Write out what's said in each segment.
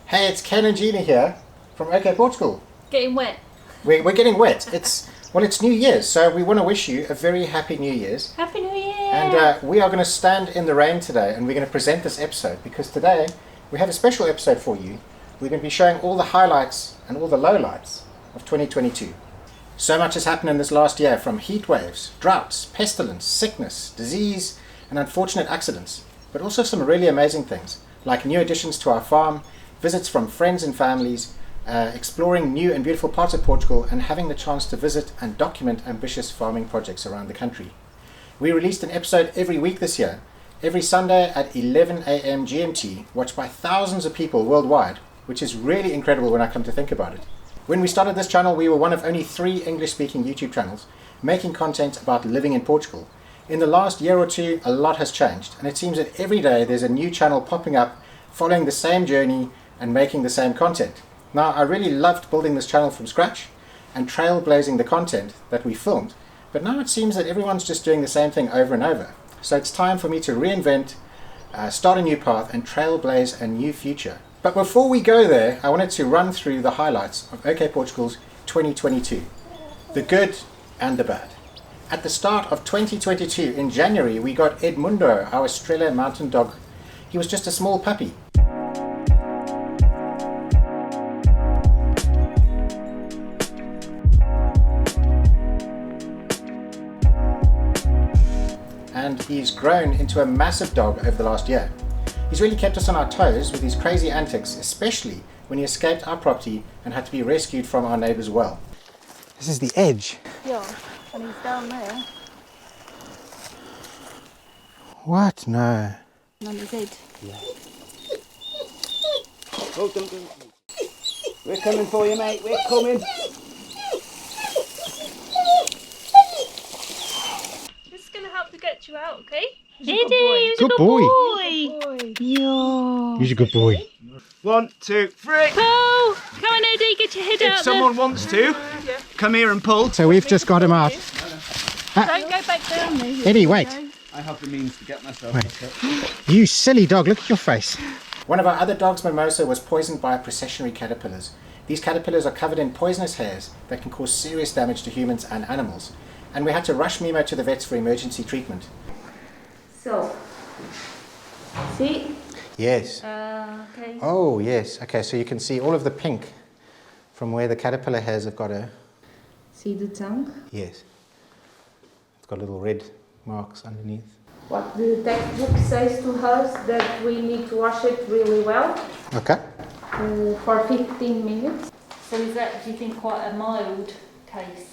Hey, it's Ken and Gina here from OK Portugal. Getting wet. We're getting wet. It's New Year's, so we want to wish you a very happy New Year's. Happy New Year! And we are going to stand in the rain today, and we're going to present this episode because today we have a special episode for you. We're going to be showing all the highlights and all the lowlights of 2022. So much has happened in this last year, from heat waves, droughts, pestilence, sickness, disease, and unfortunate accidents, but also some really amazing things, like new additions to our farm, visits from friends and families, exploring new and beautiful parts of Portugal, and having the chance to visit and document ambitious farming projects around the country. We released an episode every week this year, every Sunday at 11 a.m. GMT, watched by thousands of people worldwide, which is really incredible when I come to think about it. When we started this channel, we were one of only 3 English-speaking YouTube channels making content about living in Portugal. In the last year or two, a lot has changed, and it seems that every day there's a new channel popping up, following the same journey and making the same content. Now, I really loved building this channel from scratch and trailblazing the content that we filmed, but now it seems that everyone's just doing the same thing over and over. So it's time for me to reinvent, start a new path, and trailblaze a new future. But before we go there, I wanted to run through the highlights of OK Portugal's 2022, the good and the bad. At the start of 2022, in January, we got Edmundo, our Australian mountain dog. He was just a small puppy. And he's grown into a massive dog over the last year. He's really kept us on our toes with his crazy antics, especially when he escaped our property and had to be rescued from our neighbour's well. This is the edge. Yeah, and he's down there. What? No. On his head. Yeah. Oh, don't. We're coming for you, mate. We're coming. This is going to help to get you out, okay? Good boy. Yeah. He's a good boy. 1, 2, 3. Pull! Come on, Eddie, get your head If out someone wants to, come here and pull. So we've just got him out. Don't go back down there. Eddie, wait. I have the means to get myself. You silly dog, look at your face. One of our other dogs, Mimosa, was poisoned by processionary caterpillars. These caterpillars are covered in poisonous hairs that can cause serious damage to humans and animals. And we had to rush Mimo to the vets for emergency treatment. So, see? Yes. Okay. Oh, yes. Okay, so you can see all of the pink from where the caterpillar hairs have got a... See the tongue? Yes. It's got little red marks underneath. What the textbook says to us that we need to wash it really well Okay. for 15 minutes. So is that, do you think, quite a mild case?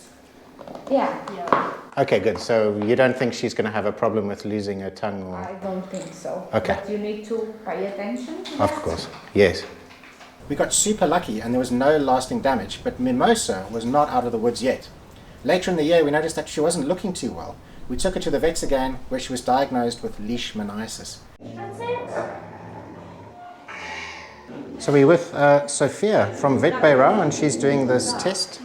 Yeah, Yeah. Okay, good. So you don't think she's going to have a problem with losing her tongue or... I don't think so. Okay. But you need to pay attention to Of that. course, yes. We got super lucky and there was no lasting damage, but Mimosa was not out of the woods yet. Later in the year, we noticed that she wasn't looking too well. We took her to the vets again, where she was diagnosed with leishmaniasis. That's it. So we're with Sophia from Viperine, and she's doing this test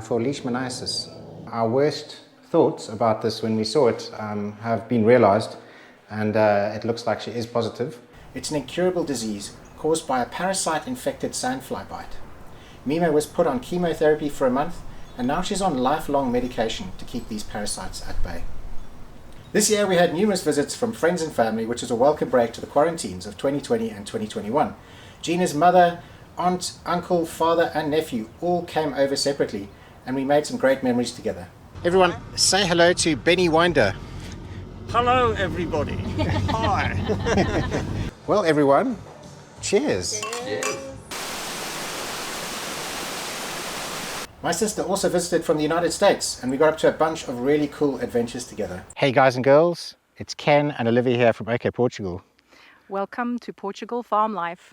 for leishmaniasis. Our worst thoughts about this when we saw it have been realized, and it looks like she is positive. It's an incurable disease caused by a parasite-infected sandfly bite. Mimo was put on chemotherapy for a month, and now she's on lifelong medication to keep these parasites at bay. This year we had numerous visits from friends and family, which is a welcome break to the quarantines of 2020 and 2021. Gina's mother, aunt, uncle, father and nephew all came over separately, and we made some great memories together. Everyone, say hello to Benny Winder. Hello, everybody. Hi. Well, everyone, cheers. My sister also visited from the United States, and we got up to a bunch of really cool adventures together. Hey guys and girls, it's Ken and Olivia here from OK Portugal. Welcome to Portugal Farm Life.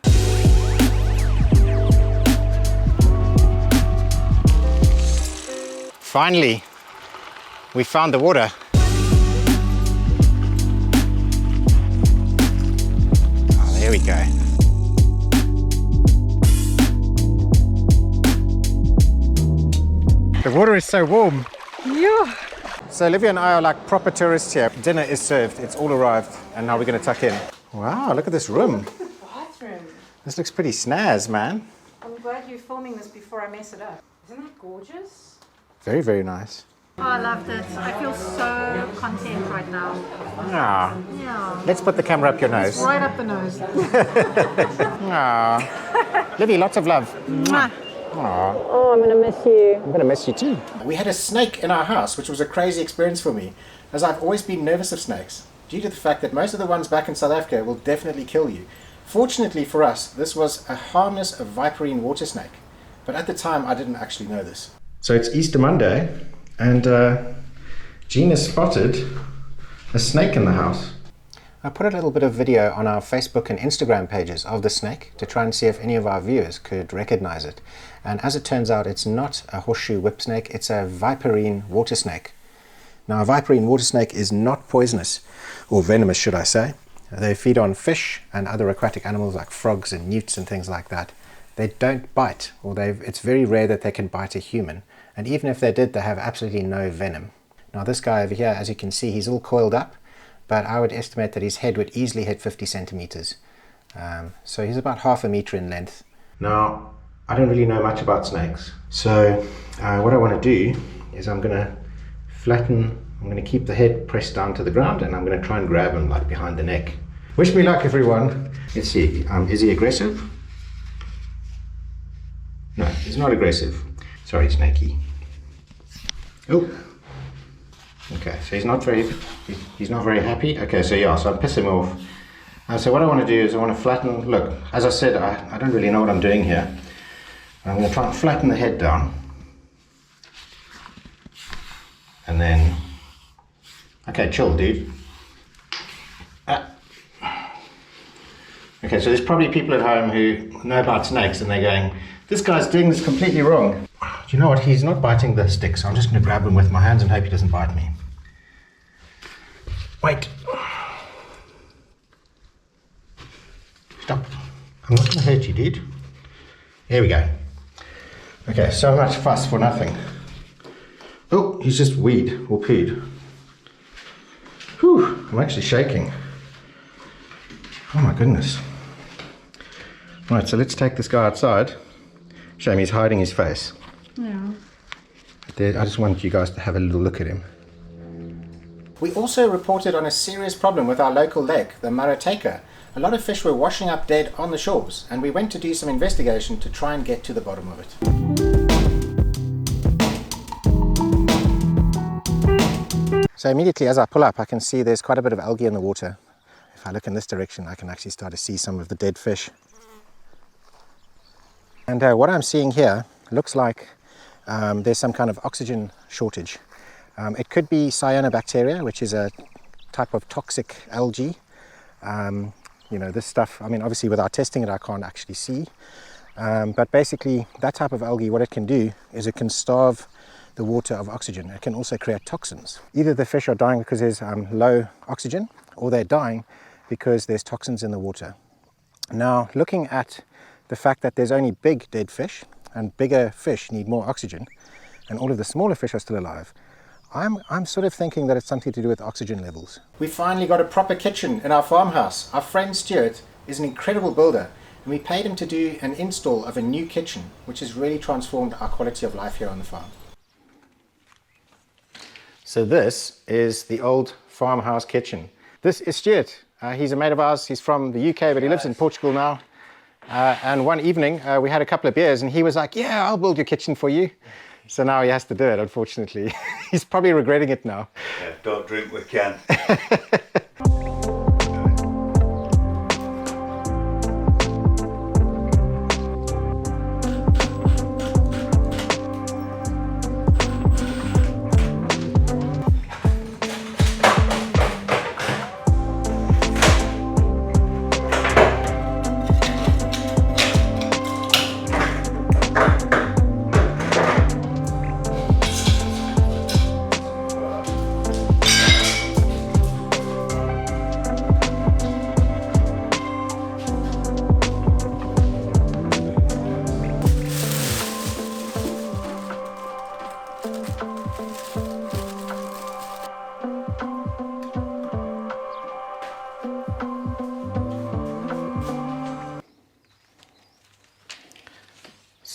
Finally, we found the water. Oh, there we go. The water is so warm. Yeah. So Olivia and I are like proper tourists here. Dinner is served, it's all arrived, and now we're going to tuck in. Wow, look at this room. Bathroom. This looks pretty snaz, man. I'm glad you're filming this before I mess it up. Isn't that gorgeous? Very, very nice. Oh, I love this. I feel so content right now. Ah. Yeah. Let's put the camera up your nose. Right up the nose. Ah. Livy, lots of love. Mwah. Aw. Oh, I'm going to miss you. I'm going to miss you too. We had a snake in our house, which was a crazy experience for me, as I've always been nervous of snakes, due to the fact that most of the ones back in South Africa will definitely kill you. Fortunately for us, this was a harmless Viperine water snake, but at the time I didn't actually know this. So it's Easter Monday, and Gina spotted a snake in the house. I put a little bit of video on our Facebook and Instagram pages of the snake to try and see if any of our viewers could recognize it. And as it turns out, it's not a horseshoe whip snake, it's a Viperine water snake. Now, a Viperine water snake is not poisonous, or venomous should I say. They feed on fish and other aquatic animals like frogs and newts and things like that. They don't bite, or it's very rare that they can bite a human. And even if they did, they have absolutely no venom. Now this guy over here, as you can see, he's all coiled up, but I would estimate that his head would easily hit 50 centimeters. So he's about 1/2 meter in length. Now, I don't really know much about snakes. So what I want to do is I'm going to keep the head pressed down to the ground, and I'm going to try and grab him like behind the neck. Wish me luck, everyone. Let's see, is he aggressive? No, he's not aggressive. Sorry, Snakey. Oh. Okay, so he's not very happy. Okay, so yeah, so I'm pissing him off. So what I want to do is I want to flatten, look, as I said, I don't really know what I'm doing here. I'm going to try and flatten the head down. And then, okay, chill, dude. Okay, so there's probably people at home who know about snakes and they're going, this guy's doing this completely wrong. Do you know what? He's not biting the stick, so I'm just going to grab him with my hands and hope he doesn't bite me. Wait. Stop. I'm not going to hurt you, dude. There we go. Okay, so much fuss for nothing. Oh, he's just weed or pooed. Whew, I'm actually shaking. Oh my goodness. Right, so let's take this guy outside. Shame he's hiding his face. Yeah. I just wanted you guys to have a little look at him. We also reported on a serious problem with our local lake, the Maura. A lot of fish were washing up dead on the shores, and we went to do some investigation to try and get to the bottom of it. So immediately as I pull up, I can see there's quite a bit of algae in the water. If I look in this direction, I can actually start to see some of the dead fish. And what I'm seeing here looks like there's some kind of oxygen shortage. It could be cyanobacteria, which is a type of toxic algae. You know, this stuff, I mean, obviously without testing it, I can't actually see. But basically, that type of algae, what it can do is it can starve the water of oxygen. It can also create toxins. Either the fish are dying because there's low oxygen, or they're dying because there's toxins in the water. Now, looking at the fact that there's only big dead fish, and bigger fish need more oxygen, and all of the smaller fish are still alive, I'm sort of thinking that it's something to do with oxygen levels. We finally got a proper kitchen in our farmhouse. Our friend Stuart is an incredible builder, and we paid him to do an install of a new kitchen, which has really transformed our quality of life here on the farm. So this is the old farmhouse kitchen. This is Stuart. He's a mate of ours. He's from the UK, but he lives in Portugal now. And one evening we had a couple of beers and he was like, yeah, I'll build your kitchen for you. So now he has to do it, unfortunately. He's probably regretting it now. Yeah, don't drink with Ken.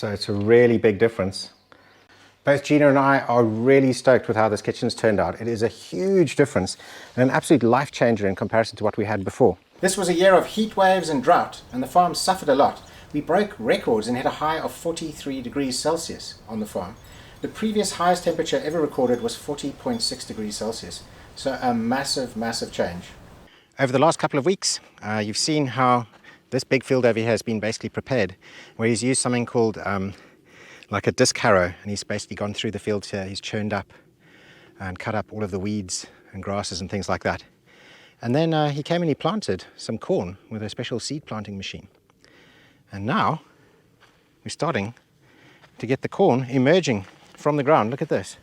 So it's a really big difference. Both Gina and I are really stoked with how this kitchen's turned out. It is a huge difference and an absolute life changer in comparison to what we had before. This was a year of heat waves and drought, and the farm suffered a lot. We broke records and hit a high of 43 degrees Celsius on the farm. The previous highest temperature ever recorded was 40.6 degrees Celsius. So a massive, massive change. Over the last couple of weeks, you've seen how this big field over here has been basically prepared, where he's used something called like a disc harrow, and he's basically gone through the field here. He's churned up and cut up all of the weeds and grasses and things like that. And then he came and he planted some corn with a special seed planting machine. And now we're starting to get the corn emerging from the ground. Look at this.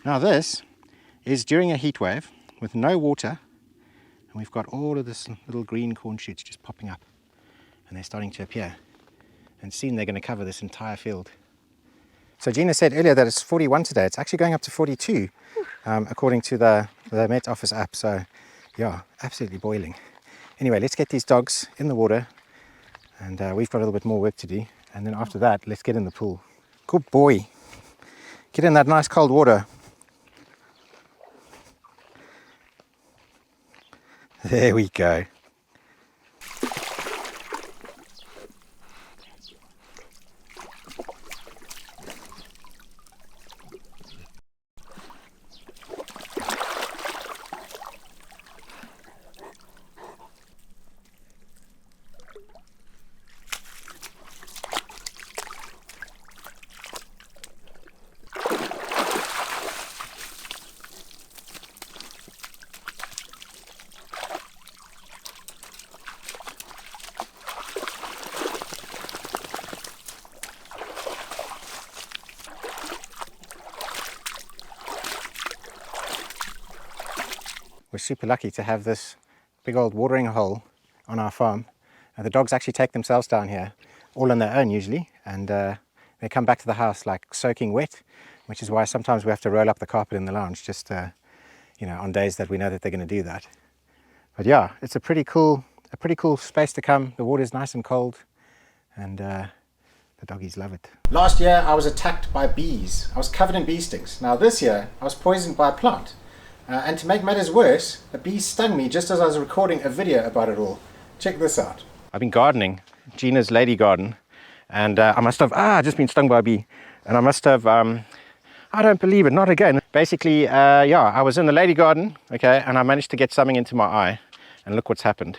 Now this is during a heat wave with no water, and we've got all of this little green corn shoots just popping up, and they're starting to appear. And soon they're going to cover this entire field. So Gina said earlier that it's 41 today. It's actually going up to 42, according to the Met Office app. So yeah, absolutely boiling. Anyway, let's get these dogs in the water, and we've got a little bit more work to do. And then after that, let's get in the pool. Good boy. Get in that nice cold water. There we go. We're super lucky to have this big old watering hole on our farm. The dogs actually take themselves down here, all on their own usually, and they come back to the house like soaking wet, which is why sometimes we have to roll up the carpet in the lounge just on days that we know that they're going to do that. But yeah, it's a pretty cool space to come. The water's nice and cold, and the doggies love it. Last year I was attacked by bees. I was covered in bee stings. Now this year I was poisoned by a plant. And to make matters worse, a bee stung me just as I was recording a video about it all. Check this out. I've been gardening, Gina's lady garden, and I must have just been stung by a bee. And I must have, I don't believe it, not again. Basically, I was in the lady garden, okay, and I managed to get something into my eye. And look what's happened.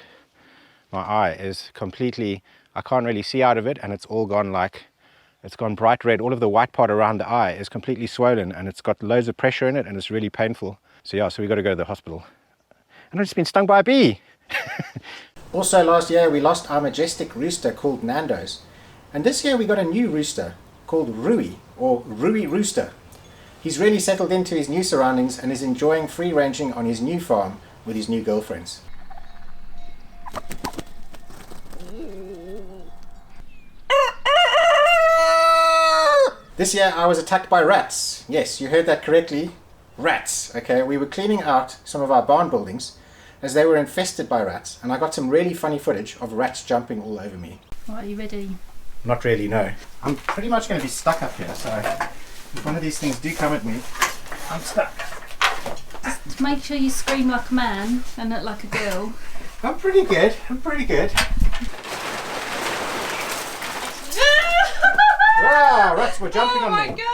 My eye is completely, I can't really see out of it, and it's all gone it's gone bright red. All of the white part around the eye is completely swollen, and it's got loads of pressure in it, and it's really painful. So yeah, so we got to go to the hospital. And I've just been stung by a bee. Also last year we lost our majestic rooster called Nando's. And this year we got a new rooster called Rui, or Rui Rooster. He's really settled into his new surroundings and is enjoying free ranging on his new farm with his new girlfriends. This year I was attacked by rats. Yes, you heard that correctly. Rats. Okay, we were cleaning out some of our barn buildings as they were infested by rats, and I got some really funny footage of rats jumping all over me. Right, are you ready? Not really, no. I'm pretty much going to be stuck up here, so if one of these things do come at me, I'm stuck. Just make sure you scream like a man and not like a girl. I'm pretty good. Wow, rats were jumping on me. Oh my god!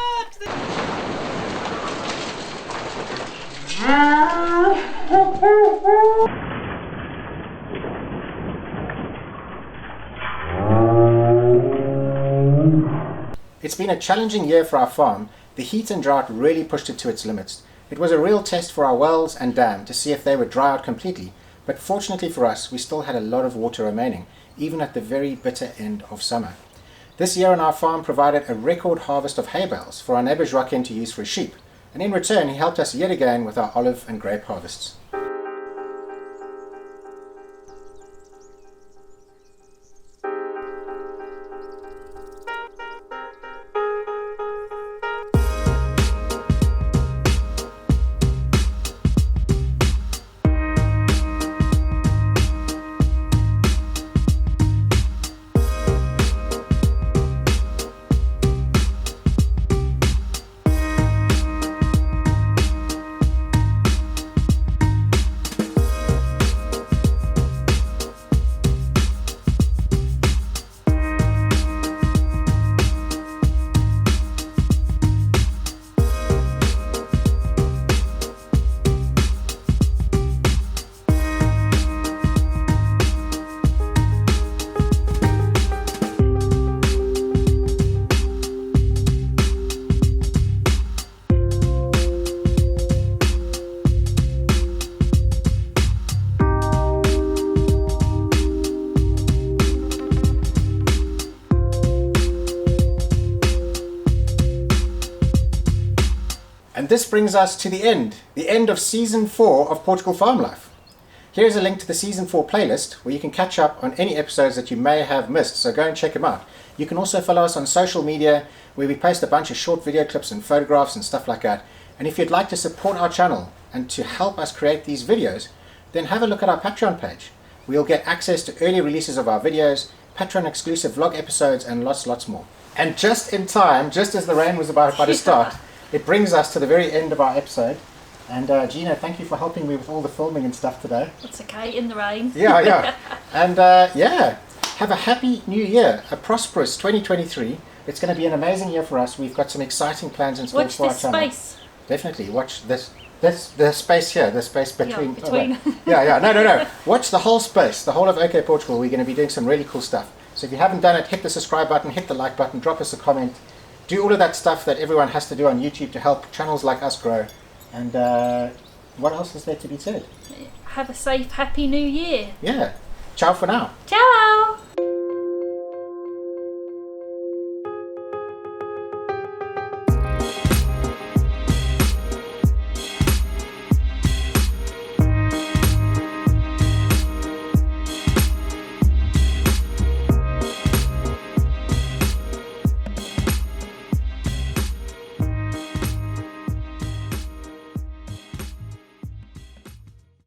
It's been a challenging year for our farm. The heat and drought really pushed it to its limits. It was a real test for our wells and dam to see if they would dry out completely, but fortunately for us, we still had a lot of water remaining, even at the very bitter end of summer. This year on our farm provided a record harvest of hay bales for our neighbour Joaquin to use for his sheep, and in return he helped us yet again with our olive and grape harvests. And this brings us to the end of Season 4 of Portugal Farm Life. Here's a link to the Season 4 playlist where you can catch up on any episodes that you may have missed, so go and check them out. You can also follow us on social media where we post a bunch of short video clips and photographs and stuff like that. And if you'd like to support our channel and to help us create these videos, then have a look at our Patreon page. We'll get access to early releases of our videos, Patreon exclusive vlog episodes, and lots more. And just in time, just as the rain was about to start, it brings us to the very end of our episode. And Gina, thank you for helping me with all the filming and stuff today. It's okay, in the rain. Yeah. And have a happy new year, a prosperous 2023. It's going to be an amazing year for us. We've got some exciting plans in store Watch for our this channel. space. Definitely, watch this. The space here, the space between. Yeah, No. Watch the whole space, the whole of OK Portugal. We're going to be doing some really cool stuff. So if you haven't done it, hit the subscribe button, hit the like button, drop us a comment. Do all of that stuff that everyone has to do on YouTube to help channels like us grow. And what else is there to be said? Have a safe, happy new year. Yeah. Ciao for now. Ciao!